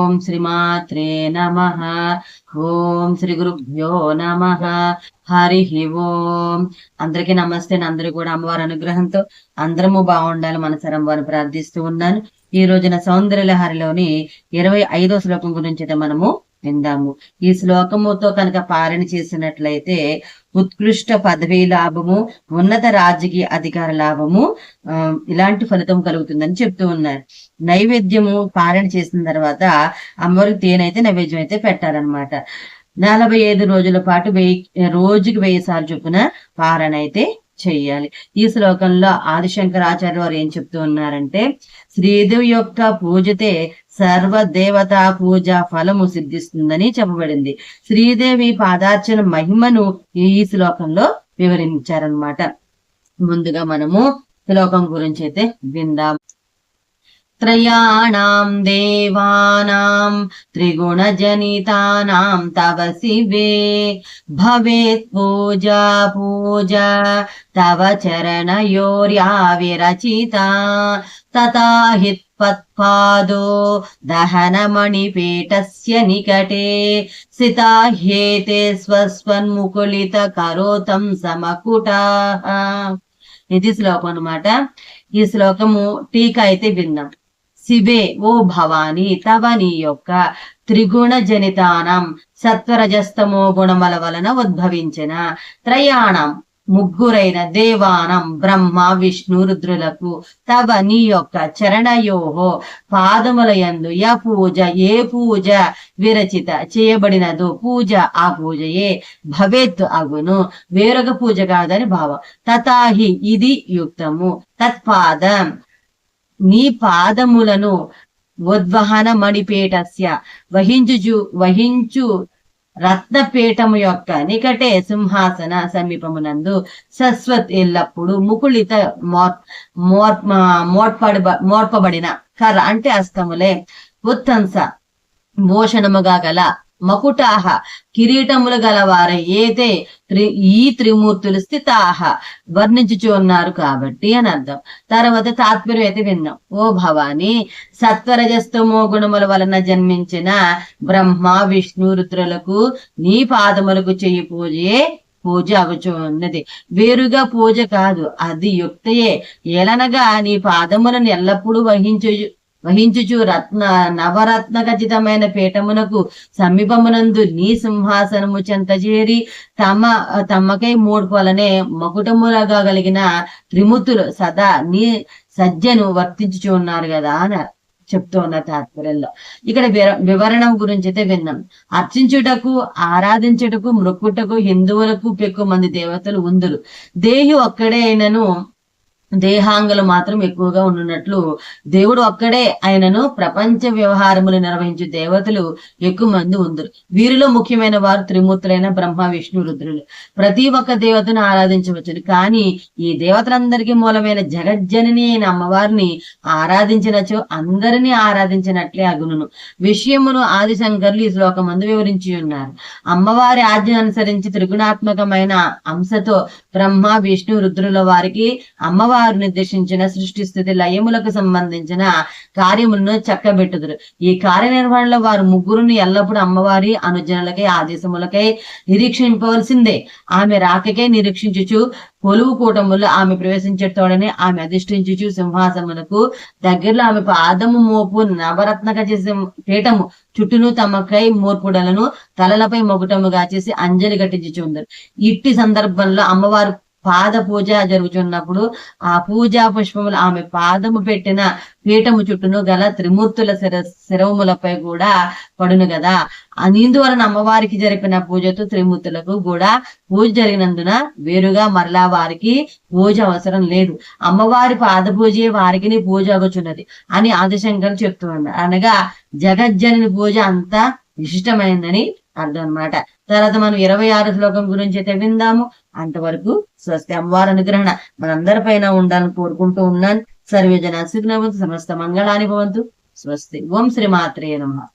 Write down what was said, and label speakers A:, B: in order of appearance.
A: ఓం శ్రీమాత్రే నమః. ఓం శ్రీ గురుభ్యో నమః. హరి ఓం. అందరికీ నమస్తే. అందరూ కూడా అమ్మవారి అనుగ్రహంతో అందరము బాగుండాలి మనసరం వారిని ప్రార్థిస్తూ ఉన్నాను. ఈ రోజున సౌందర్యలహరిలోని 25వ శ్లోకం గురించి అయితే మనము విందాము. ఈ శ్లోకముతో కనుక పారణ చేసినట్లయితే ఉత్కృష్ట పదవీ లాభము, ఉన్నత రాజకీయ అధికార లాభము, ఇలాంటి ఫలితం కలుగుతుందని చెప్తూ ఉన్నారు. నైవేద్యము పారణ చేసిన తర్వాత అమ్మవారికి తేనైతే నైవేద్యం అయితే పెట్టారనమాట. 45 రోజుల పాటు రోజుకి 1000 సార్లు చొప్పున పారణ అయితే చెయ్యాలి. ఈ శ్లోకంలో ఆదిశంకరాచార్య వారు ఏం చెప్తూ ఉన్నారంటే, శ్రీదేవి యొక్క పూజతే సర్వదేవతా పూజ ఫలము సిద్ధిస్తుందని చెప్పబడింది. శ్రీదేవి పాదార్చన మహిమను ఈ శ్లోకంలో వివరించారనమాట. ముందుగా మనము శ్లోకం గురించి అయితే విందాం. త్రయాణాం దేవానాం త్రిగుణజనితానాం తవ శివే భవేత్ పూజా పూజా తవ చరణయోర్యా విరచితా తథా హిత్పత్పాదో దహనమణిపీఠస్య నికటే సితాహ్యేతే స్వస్వన్ముకులిత కరోతం సమకుటాః. ఇది శ్లోకం అన్నమాట. ఈ శ్లోకము టీకా అయితే విన్నాం. శివే ఓ భవాని, తవ నీ యొక్క త్రిగుణ జనితానం సత్వరజస్తమో గుణముల వలన ఉద్భవించిన త్రయాణం ముగ్గురైన దేవానం బ్రహ్మ విష్ణు రుద్రులకు తవ నీ యొక్క చరణయోహో పాదముల యందు య పూజ ఏ పూజ విరచిత చేయబడినదో పూజ ఆ పూజయే భవేత్ అగును, వేరొక పూజ కాదని భావం. తథాహి ఇది యుక్తము. తత్పాదం నీ పాదములను ఉద్వహన మణిపేటస్య వహించు రత్నపీఠము యొక్క నికటే సింహాసన సమీపమునందు సస్వత్ ఎల్లప్పుడు ముకుళిత మోడ్పబడిన కర్ర అంటే అస్తములే ఉత్తంస భూషణముగా గల మకుటాహ కిరీటములు గలవారు ఏతే ఈ త్రిమూర్తులు స్థితాహ వర్ణించుచు ఉన్నారు కాబట్టి అని అర్థం. తర్వాత తాత్పర్యం అయితే విన్నాం. ఓ భవాని, సత్వరజస్తమో గుణముల వలన జన్మించిన బ్రహ్మ విష్ణు రుద్రులకు నీ పాదములకు చెయ్యి పూజయే పూజ అగుచు ఉన్నది, వేరుగా పూజ కాదు, అది యుక్తయే. ఏలనగా నీ పాదములను ఎల్లప్పుడూ వహించుచు నవరత్న ఖచ్చితమైన పీఠమునకు సమీపమునందు నీ సింహాసనము చెంత చేరి తమకై మూడుకోలనే మకుటములుగా కలిగిన త్రిమూర్తులు సదా నీ సజ్జను వర్తించుచు ఉన్నారు కదా అని చెప్తూ ఉన్న తాత్పర్యంలో. ఇక్కడ వివరణ గురించి అయితే విన్నాం. అర్చించుటకు ఆరాధించుటకు మృక్కుటకు హిందువులకు పెక్కు మంది దేవతలు ఉందురు. దేహి ఒక్కడే అయినను దేహాంగులు మాత్రం ఎక్కువగా ఉన్నట్లు దేవుడు ఒక్కడే ఆయనను ప్రపంచ వ్యవహారములు నిర్వహించే దేవతలు ఎక్కువ మంది ఉందరు. వీరిలో ముఖ్యమైన వారు త్రిమూర్తులైన బ్రహ్మ విష్ణు రుద్రులు. ప్రతి ఒక్క దేవతను ఆరాధించవచ్చును, కానీ ఈ దేవతలందరికీ మూలమైన జగజ్జనని అయిన అమ్మవారిని ఆరాధించినచో అందరినీ ఆరాధించినట్లే అగును విషయమును ఆదిశంకర్లు ఈ శ్లోకమందు వివరించి ఉన్నారు. అమ్మవారి ఆజ్ఞ అనుసరించి త్రిగుణాత్మకమైన అంశతో బ్రహ్మ విష్ణు రుద్రుల వారికి అమ్మవారు నిర్దేశించిన సృష్టి స్థితి లయములకు సంబంధించిన కార్యములను చక్కబెట్టుదురు. ఈ కార్యనిర్వహణలో వారు ముగ్గురుని ఎల్లప్పుడూ అమ్మవారి అనుజనులకై ఆదేశములకై నిరీక్షింపవలసిందే. ఆమె రాకకై నిరీక్షించుచు కొలువు కూటములు ఆమె ప్రవేశించటోడని ఆమె అధిష్ఠించుచు సింహాసమునకు దగ్గరలో ఆమె పాదము మోపు నవరత్నక చేసే పీఠము చుట్టూను తమకై మోర్పుడలను తలలపై మొగుటముగా చేసి అంజలి గట్టించుచుందరు. ఇట్టి సందర్భంలో అమ్మవారు పాద పూజ జరుగుతున్నప్పుడు ఆ పూజా పుష్పములు ఆమె పాదము పెట్టిన పీఠము చుట్టూను గల త్రిమూర్తుల శిరములపై కూడా పడును కదా. అందువలన అమ్మవారికి జరిపిన పూజతో త్రిమూర్తులకు కూడా పూజ జరిగినందున వేరుగా మరలా వారికి పూజ అవసరం లేదు. అమ్మవారి పాద పూజే వారికి పూజ అగుచున్నది అని ఆదిశంకర్ చెప్తూ ఉన్నారు. అనగా జగజ్జనని పూజ అంతా విశిష్టమైందని అర్థం అన్నమాట. తర్వాత మనం 26 శ్లోకం గురించి అయితే విందాము. అంతవరకు స్వస్తి. అమ్మవారి అనుగ్రహణ మనందరిపైన ఉండాలని కోరుకుంటూ ఉన్నాను. సర్వే జన సుఖినో భవంతు, సమస్త మంగళాని భవంతు. స్వస్తి. ఓం శ్రీ మాత్రే నమః.